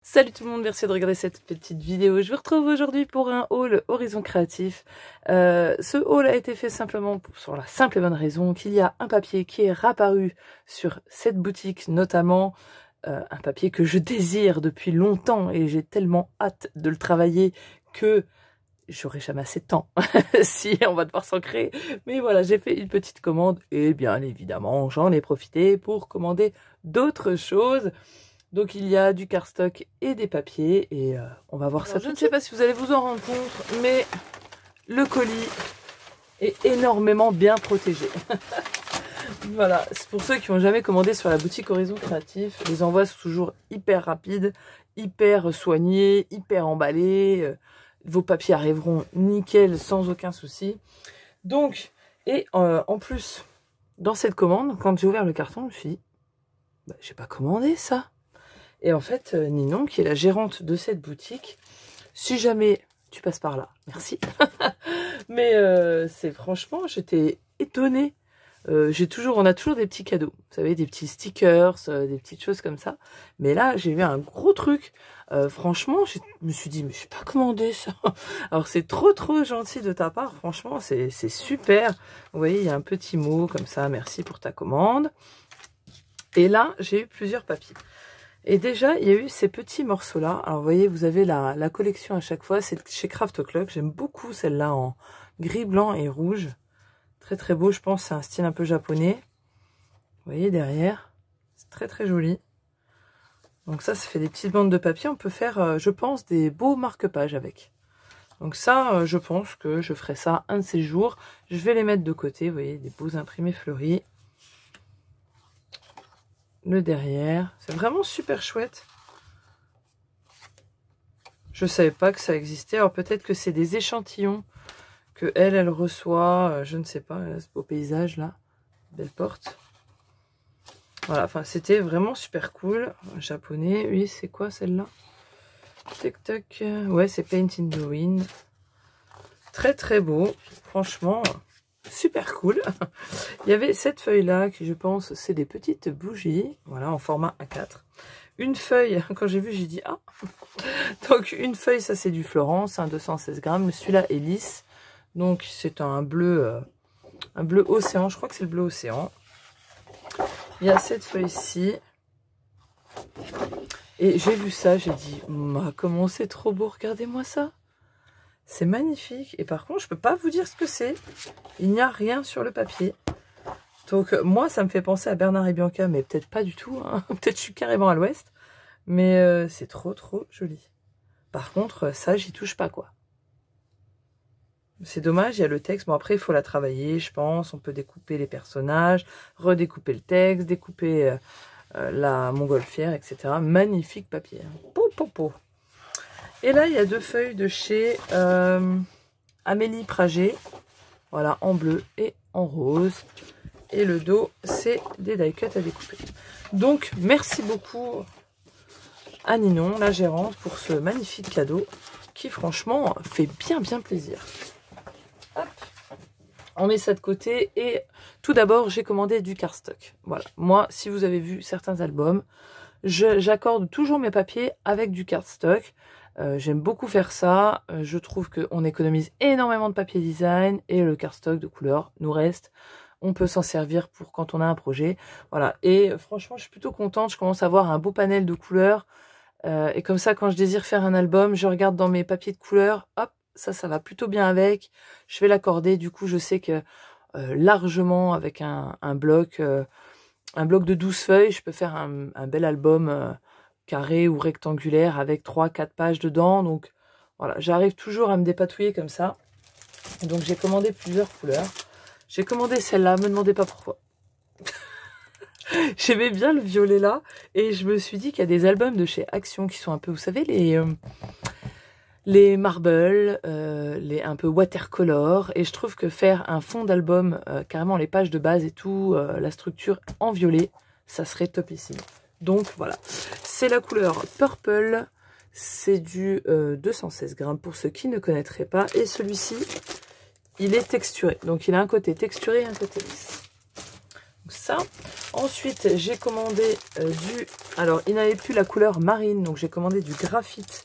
Salut tout le monde, merci de regarder cette petite vidéo. Je vous retrouve aujourd'hui pour un haul Horizon Créatif. Ce haul a été fait simplement sur la simple et bonne raison qu'il y a un papier qui est réapparu sur cette boutique, notamment un papier que je désire depuis longtemps et j'ai tellement hâte de le travailler que j'aurai jamais assez de temps. Si, on va devoir s'en créer. Mais voilà, j'ai fait une petite commande et bien évidemment, j'en ai profité pour commander d'autres choses. Donc il y a du cardstock et des papiers et on va voir ça. Je ne sais pas si vous allez vous en rendre compte, mais le colis est énormément bien protégé. Voilà, c'est pour ceux qui n'ont jamais commandé sur la boutique Horizon Créatif. Les envois sont toujours hyper rapides, hyper soignés, hyper emballés. Vos papiers arriveront nickel sans aucun souci. Donc, et en plus, dans cette commande, quand j'ai ouvert le carton, je me suis dit, bah, j'ai pas commandé ça. Et en fait, Ninon, qui est la gérante de cette boutique, si jamais tu passes par là, merci. Mais c'est franchement, j'étais étonnée. On a toujours des petits cadeaux, vous savez, des petits stickers, des petites choses comme ça. Mais là, j'ai vu un gros truc. Franchement, je me suis dit, mais je n'ai pas commandé ça. Alors c'est trop gentil de ta part. Franchement, c'est super. Vous voyez, il y a un petit mot comme ça. Merci pour ta commande. Et là, j'ai eu plusieurs papiers. Et déjà, il y a eu ces petits morceaux-là. Alors, vous voyez, vous avez la collection à chaque fois. C'est chez Craft O'Clock. J'aime beaucoup celle-là en gris, blanc et rouge. Très beau, je pense. C'est un style un peu japonais. Vous voyez, derrière. C'est très joli. Donc ça fait des petites bandes de papier. On peut faire, je pense, des beaux marque-pages avec. Donc ça, je pense que je ferai ça un de ces jours. Je vais les mettre de côté. Vous voyez, des beaux imprimés fleuris. Le derrière, c'est vraiment super chouette. Je savais pas que ça existait. Alors peut-être que c'est des échantillons que elle reçoit. Je ne sais pas. Ce beau paysage là, belle porte. Voilà, enfin c'était vraiment super cool. Japonais, oui, c'est quoi celle-là? Tic tac. Ouais, c'est Paint in the Wind. Très beau. Franchement, super cool. Il y avait cette feuille là qui, je pense, c'est des petites bougies, voilà, en format A4. Une feuille, quand j'ai vu, j'ai dit ah. Donc une feuille, ça c'est du Florence, 216 grammes. Celui-là est lisse, donc c'est un bleu océan. Je crois que c'est le bleu océan. Il y a cette feuille-ci. Et j'ai vu ça, j'ai dit comment c'est trop beau, regardez-moi ça. C'est magnifique. Et par contre, je peux pas vous dire ce que c'est. Il n'y a rien sur le papier. Donc moi, ça me fait penser à Bernard et Bianca, mais peut-être pas du tout. Hein. Peut-être je suis carrément à l'ouest. Mais c'est trop joli. Par contre, ça, j'y touche pas, quoi. C'est dommage, il y a le texte. Bon, après, il faut la travailler, je pense. On peut découper les personnages, redécouper le texte, découper la montgolfière, etc. Magnifique papier. Po. Et là, il y a deux feuilles de chez Amélie Prager. Voilà, en bleu et en rose. Et le dos, c'est des die cuts à découper. Donc, merci beaucoup à Ninon, la gérante, pour ce magnifique cadeau qui, franchement, fait bien plaisir. Hop, on met ça de côté. Et tout d'abord, j'ai commandé du cardstock. Voilà, moi, si vous avez vu certains albums, j'accorde toujours mes papiers avec du cardstock. J'aime beaucoup faire ça. Je trouve qu'on économise énormément de papier design et le cardstock de couleur nous reste. On peut s'en servir pour quand on a un projet. Voilà. Et franchement, je suis plutôt contente. Je commence à avoir un beau panel de couleurs. Et comme ça, quand je désire faire un album, je regarde dans mes papiers de couleurs. Hop, ça va plutôt bien avec. Je vais l'accorder. Du coup, je sais que largement, avec un bloc de 12 feuilles, je peux faire un bel album carré ou rectangulaire avec 3-4 pages dedans. Donc voilà, j'arrive toujours à me dépatouiller comme ça. Donc j'ai commandé plusieurs couleurs. J'ai commandé celle-là, me demandez pas pourquoi. J'aimais bien le violet là. Et je me suis dit qu'il y a des albums de chez Action qui sont un peu, vous savez, les marbles, les un peu watercolor. Et je trouve que faire un fond d'album, carrément les pages de base et tout, la structure en violet, ça serait topissime. Donc voilà, c'est la couleur Purple, c'est du 216 grammes pour ceux qui ne connaîtraient pas. Et celui-ci, il est texturé, donc il a un côté texturé et un côté lisse. Ça. Ensuite, j'ai commandé du... Alors, il n'avait plus la couleur marine, donc j'ai commandé du graphite.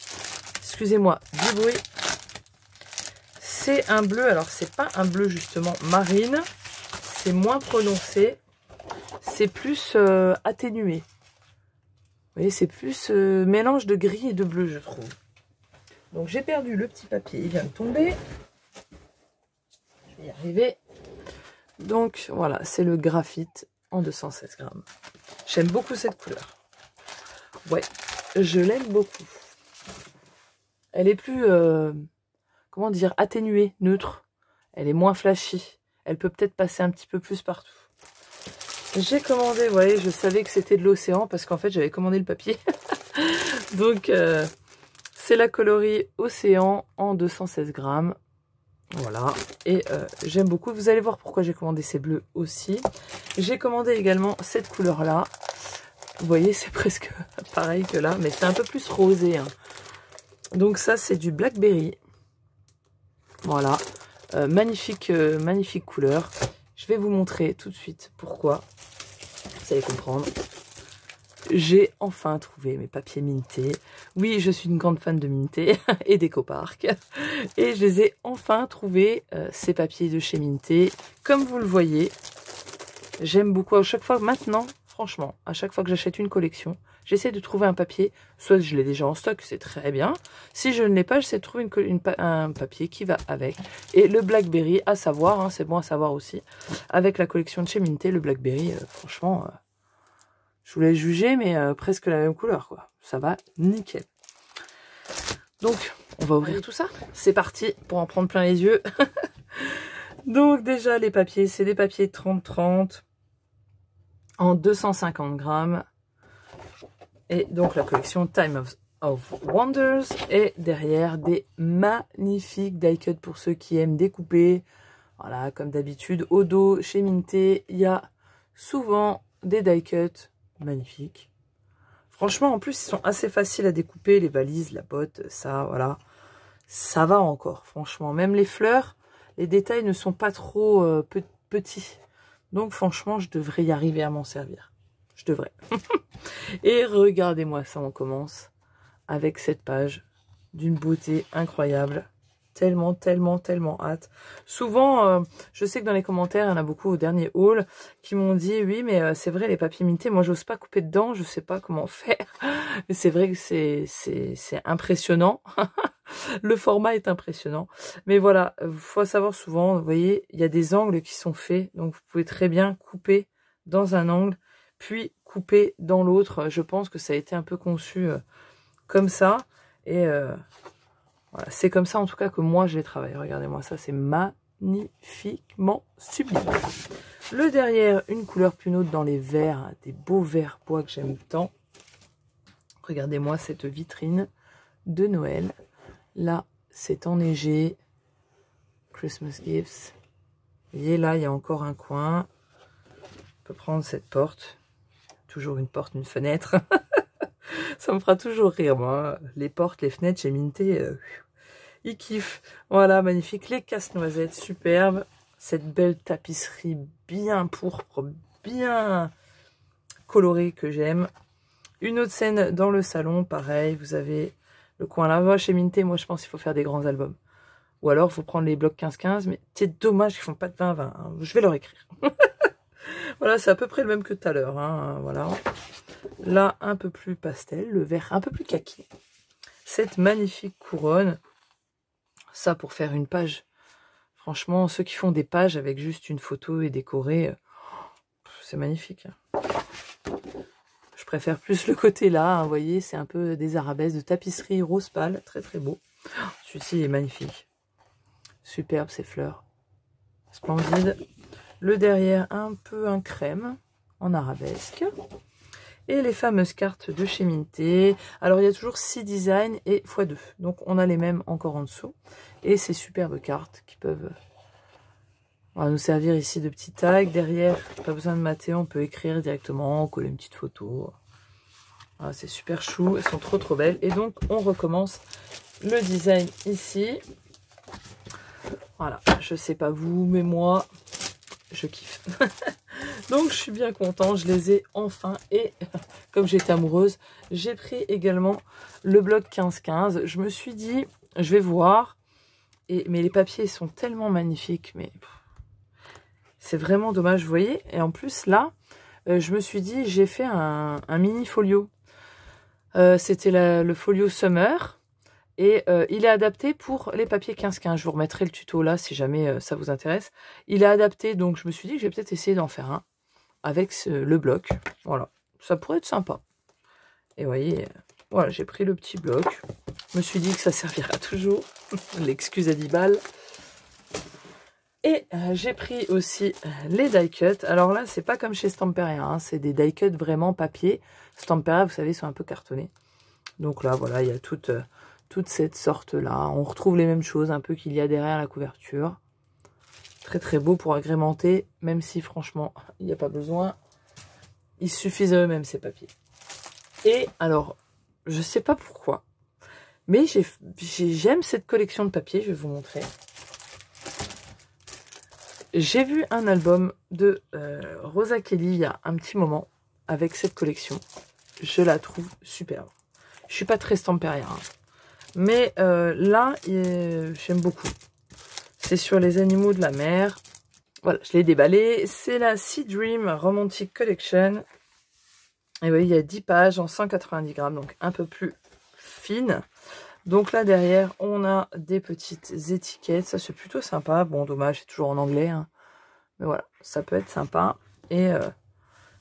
Excusez-moi du bruit. C'est un bleu, alors c'est pas un bleu justement marine. C'est moins prononcé. C'est plus atténué. Vous voyez, c'est plus mélange de gris et de bleu, je trouve. Donc, j'ai perdu le petit papier. Il vient de tomber. Je vais y arriver. Donc voilà, c'est le graphite en 216 grammes. J'aime beaucoup cette couleur. Ouais, je l'aime beaucoup. Elle est plus, comment dire, atténuée, neutre. Elle est moins flashy. Elle peut peut-être passer un petit peu plus partout. J'ai commandé, vous voyez, je savais que c'était de l'océan parce qu'en fait j'avais commandé le papier. Donc c'est la coloris Océan en 216 grammes. Voilà, et j'aime beaucoup. Vous allez voir pourquoi j'ai commandé ces bleus aussi. J'ai commandé également cette couleur-là. Vous voyez, c'est presque pareil que là, mais c'est un peu plus rosé. Hein. Donc ça, c'est du Blackberry. Voilà, magnifique, magnifique couleur. Je vais vous montrer tout de suite pourquoi. Vous allez comprendre. J'ai enfin trouvé mes papiers Minté. Oui, je suis une grande fan de Minté et d'EcoPark. Et je les ai enfin trouvés, ces papiers de chez Minté. Comme vous le voyez, j'aime beaucoup. À chaque fois, maintenant, franchement, à chaque fois que j'achète une collection, j'essaie de trouver un papier. Soit je l'ai déjà en stock, c'est très bien. Si je ne l'ai pas, j'essaie de trouver un papier qui va avec. Et le Blackberry, à savoir, hein, c'est bon à savoir aussi, avec la collection de chez Minté, le Blackberry, franchement... je voulais juger, mais presque la même couleur, quoi. Ça va nickel. Donc, on va ouvrir tout ça. C'est parti pour en prendre plein les yeux. Donc, déjà, les papiers, c'est des papiers 30-30 en 250 grammes. Et donc, la collection Time of Wonders. Et derrière, des magnifiques die cut pour ceux qui aiment découper. Voilà, comme d'habitude, au dos, chez Minté, il y a souvent des die cut. Magnifique. Franchement, en plus, ils sont assez faciles à découper, les valises, la botte, ça, voilà. Ça va encore, franchement. Même les fleurs, les détails ne sont pas trop petits. Donc, franchement, je devrais y arriver à m'en servir. Je devrais. Et regardez-moi ça, on commence avec cette page d'une beauté incroyable. Tellement, tellement, tellement hâte. Souvent, je sais que dans les commentaires, il y en a beaucoup au dernier haul qui m'ont dit, oui, mais c'est vrai, les papiers Minté, moi, j'ose pas couper dedans, je sais pas comment faire. Mais c'est vrai que c'est impressionnant. Le format est impressionnant. Mais voilà, il faut savoir souvent, vous voyez, il y a des angles qui sont faits. Donc, vous pouvez très bien couper dans un angle, puis couper dans l'autre. Je pense que ça a été un peu conçu comme ça. Et... voilà, c'est comme ça en tout cas que moi je les travaille. Regardez-moi ça, c'est magnifiquement sublime. Le derrière, une couleur plus neutre dans les verts, des beaux verts bois que j'aime tant. Regardez-moi cette vitrine de Noël. Là, c'est enneigé. Christmas Gifts. Vous voyez, là, il y a encore un coin. On peut prendre cette porte. Toujours une porte, une fenêtre. Ça me fera toujours rire, moi. Les portes, les fenêtres chez Minté, ils kiffent. Voilà, magnifique. Les casse-noisettes, superbes. Cette belle tapisserie bien pourpre, bien colorée que j'aime. Une autre scène dans le salon, pareil. Vous avez le coin là. Chez Minté, moi, je pense qu'il faut faire des grands albums. Ou alors, il faut prendre les blocs 15-15. Mais c'est dommage qu'ils ne font pas de 20-20. Hein. Je vais leur écrire. Voilà, c'est à peu près le même que tout à l'heure. Hein. Voilà. Là, un peu plus pastel, le vert un peu plus kaki. Cette magnifique couronne, ça pour faire une page. Franchement, ceux qui font des pages avec juste une photo et décorée, c'est magnifique. Je préfère plus le côté là, hein, vous voyez, c'est un peu des arabesques de tapisserie rose pâle, très très beau. Celui-ci est magnifique. Superbe ces fleurs. Splendide. Le derrière, un peu un crème en arabesque. Et les fameuses cartes de chez Minté. Alors, il y a toujours 6 designs et x2. Donc, on a les mêmes encore en dessous. Et ces superbes cartes qui peuvent nous servir ici de petits tags. Derrière, pas besoin de mater, on peut écrire directement, coller une petite photo. Voilà, c'est super chou. Elles sont trop trop belles. Et donc, on recommence le design ici. Voilà, je sais pas vous, mais moi, je kiffe. Donc je suis bien contente, je les ai enfin. Et comme j'étais amoureuse, j'ai pris également le bloc 15-15. Je me suis dit, je vais voir. Mais les papiers sont tellement magnifiques, mais c'est vraiment dommage, vous voyez. Et en plus là, je me suis dit, j'ai fait un mini folio. C'était le folio Summer. Et il est adapté pour les papiers 15-15. Je vous remettrai le tuto là si jamais ça vous intéresse. Il est adapté, donc je me suis dit que je vais peut-être essayer d'en faire un avec le bloc. Voilà, ça pourrait être sympa. Et vous voyez, voilà, j'ai pris le petit bloc. Je me suis dit que ça servira toujours. L'excuse à 10 balles. Et j'ai pris aussi les die cut. Alors là, c'est pas comme chez Stamperia, hein, c'est des die cut vraiment papier. Stamperia, vous savez, sont un peu cartonnés. Donc là, voilà, il y a toute cette sorte-là. On retrouve les mêmes choses un peu qu'il y a derrière la couverture. Très très beau pour agrémenter, même si franchement, il n'y a pas besoin. Ils suffisent à eux-mêmes ces papiers. Et alors, je sais pas pourquoi, mais j'aime cette collection de papiers, je vais vous montrer. J'ai vu un album de Rosa Kelly il y a un petit moment avec cette collection. Je la trouve superbe. Je suis pas très Stamperia, hein. Mais là, j'aime beaucoup. C'est sur les animaux de la mer. Voilà, je l'ai déballé. C'est la Sea Dream Romantic Collection. Et oui, il y a 10 pages en 190 grammes, donc un peu plus fine. Donc là, derrière, on a des petites étiquettes. Ça, c'est plutôt sympa. Bon, dommage, c'est toujours en anglais, hein. Mais voilà, ça peut être sympa. Et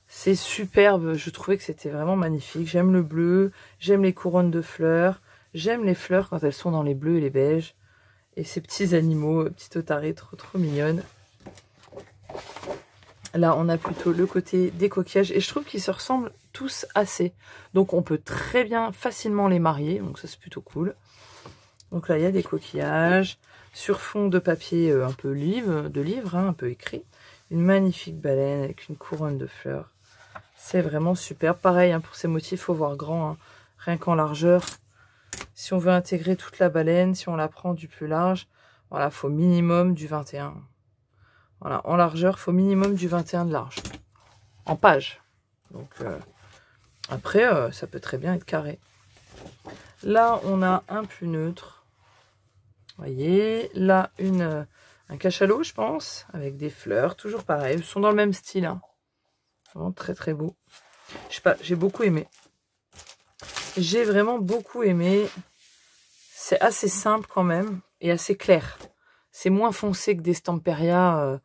c'est superbe. Je trouvais que c'était vraiment magnifique. J'aime le bleu. J'aime les couronnes de fleurs. J'aime les fleurs quand elles sont dans les bleus et les beiges. Et ces petits animaux, petites otaries trop mignonnes. Là, on a plutôt le côté des coquillages. Et je trouve qu'ils se ressemblent tous assez. Donc, on peut très bien, facilement les marier. Donc, ça, c'est plutôt cool. Donc là, il y a des coquillages. Sur fond de papier un peu de livre, hein, un peu écrit. Une magnifique baleine avec une couronne de fleurs. C'est vraiment super. Pareil, hein, pour ces motifs, il faut voir grand. Hein, rien qu'en largeur. Si on veut intégrer toute la baleine, si on la prend du plus large, voilà, il faut minimum du 21. Voilà, en largeur, il faut minimum du 21 de large. En page. Donc, après, ça peut très bien être carré. Là, on a un plus neutre. Vous voyez, là, un cachalot, je pense, avec des fleurs, toujours pareil. Ils sont dans le même style. Hein. Vraiment très beau. Je sais pas, j'ai beaucoup aimé. J'ai vraiment beaucoup aimé. C'est assez simple quand même et assez clair. C'est moins foncé que des Stamperia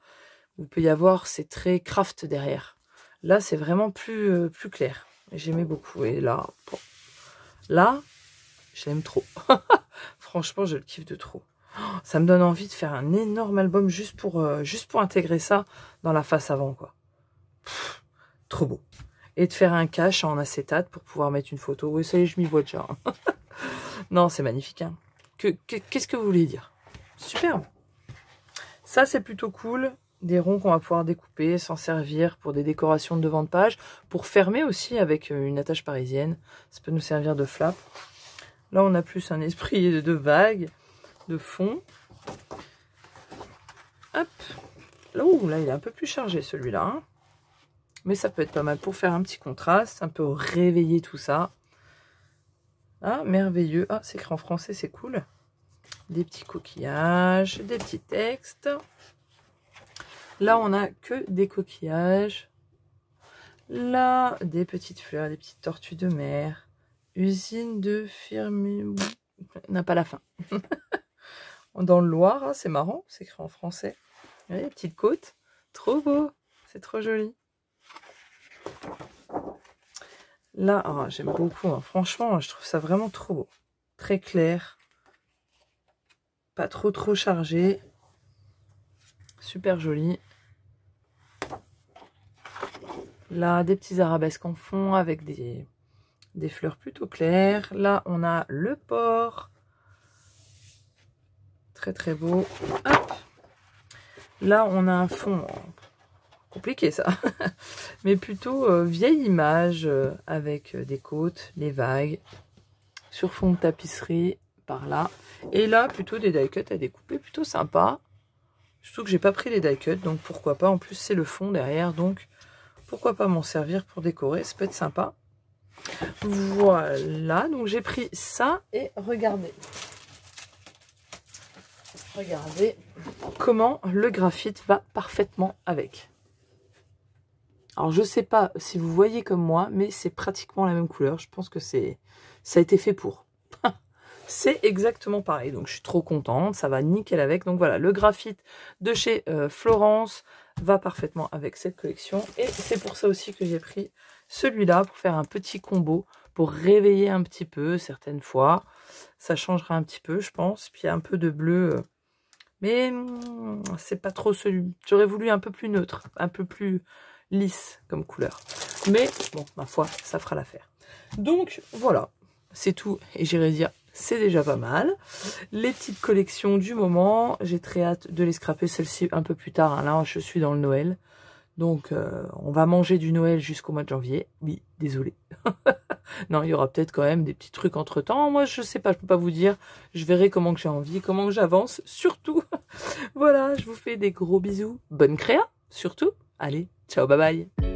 où il peut y avoir, c'est très craft derrière. Là, c'est vraiment plus clair. J'aimais beaucoup. Et là, bon, là, je l'aime trop. Franchement, je le kiffe de trop. Ça me donne envie de faire un énorme album juste pour intégrer ça dans la face avant, quoi. Trop beau. Et de faire un cache en acétate pour pouvoir mettre une photo. Oui, ça y est, je m'y vois déjà. Non, c'est magnifique. Hein. Qu'est-ce que vous voulez dire? Superbe. Ça, c'est plutôt cool. Des ronds qu'on va pouvoir découper, s'en servir pour des décorations de devant de page. Pour fermer aussi avec une attache parisienne. Ça peut nous servir de flap. Là, on a plus un esprit de vague, de fond. Hop. Ouh, là, il est un peu plus chargé, celui-là. Hein. Mais ça peut être pas mal pour faire un petit contraste, un peu réveiller tout ça. Ah, merveilleux. Ah, c'est écrit en français, c'est cool. Des petits coquillages, des petits textes. Là, on n'a que des coquillages. Là, des petites fleurs, des petites tortues de mer. Usine de Firmi... n'a pas la fin. Dans le Loir, hein, c'est marrant, c'est écrit en français. Vous voyez, petite côte. Trop beau. C'est trop joli. Là, oh, j'aime beaucoup. Hein. Franchement, je trouve ça vraiment trop beau. Très clair. Pas trop chargé. Super joli. Là, des petits arabesques en fond avec des fleurs plutôt claires. Là, on a le port. Très beau. Hop. Là, on a un fond... compliqué ça, mais plutôt vieille image avec des côtes, les vagues, sur fond de tapisserie par là, et là plutôt des die cut à découper, plutôt sympa. Surtout que j'ai pas pris les die cut, donc pourquoi pas. En plus, c'est le fond derrière, donc pourquoi pas m'en servir pour décorer. Ça peut être sympa. Voilà, donc j'ai pris ça et regardez. Regardez comment le graphite va parfaitement avec. Alors je sais pas si vous voyez comme moi, mais c'est pratiquement la même couleur. Je pense que ça a été fait pour. C'est exactement pareil, donc je suis trop contente, ça va nickel avec. Donc voilà, le graphite de chez Florence va parfaitement avec cette collection. Et c'est pour ça aussi que j'ai pris celui-là, pour faire un petit combo, pour réveiller un petit peu certaines fois. Ça changera un petit peu, je pense. Puis un peu de bleu, mais c'est pas trop celui. J'aurais voulu un peu plus neutre, un peu plus lisse comme couleur. Mais bon, ma foi, ça fera l'affaire. Donc voilà, c'est tout. Et j'irais dire, c'est déjà pas mal. Les petites collections du moment, j'ai très hâte de les scraper, celle-ci un peu plus tard. Hein. Là, je suis dans le Noël. Donc, on va manger du Noël jusqu'au mois de janvier. Oui, désolé. Non, il y aura peut-être quand même des petits trucs entre-temps. Moi, je sais pas, je peux pas vous dire. Je verrai comment que j'ai envie, comment que j'avance, surtout. Voilà, je vous fais des gros bisous. Bonne créa, surtout. Allez, ciao, bye bye.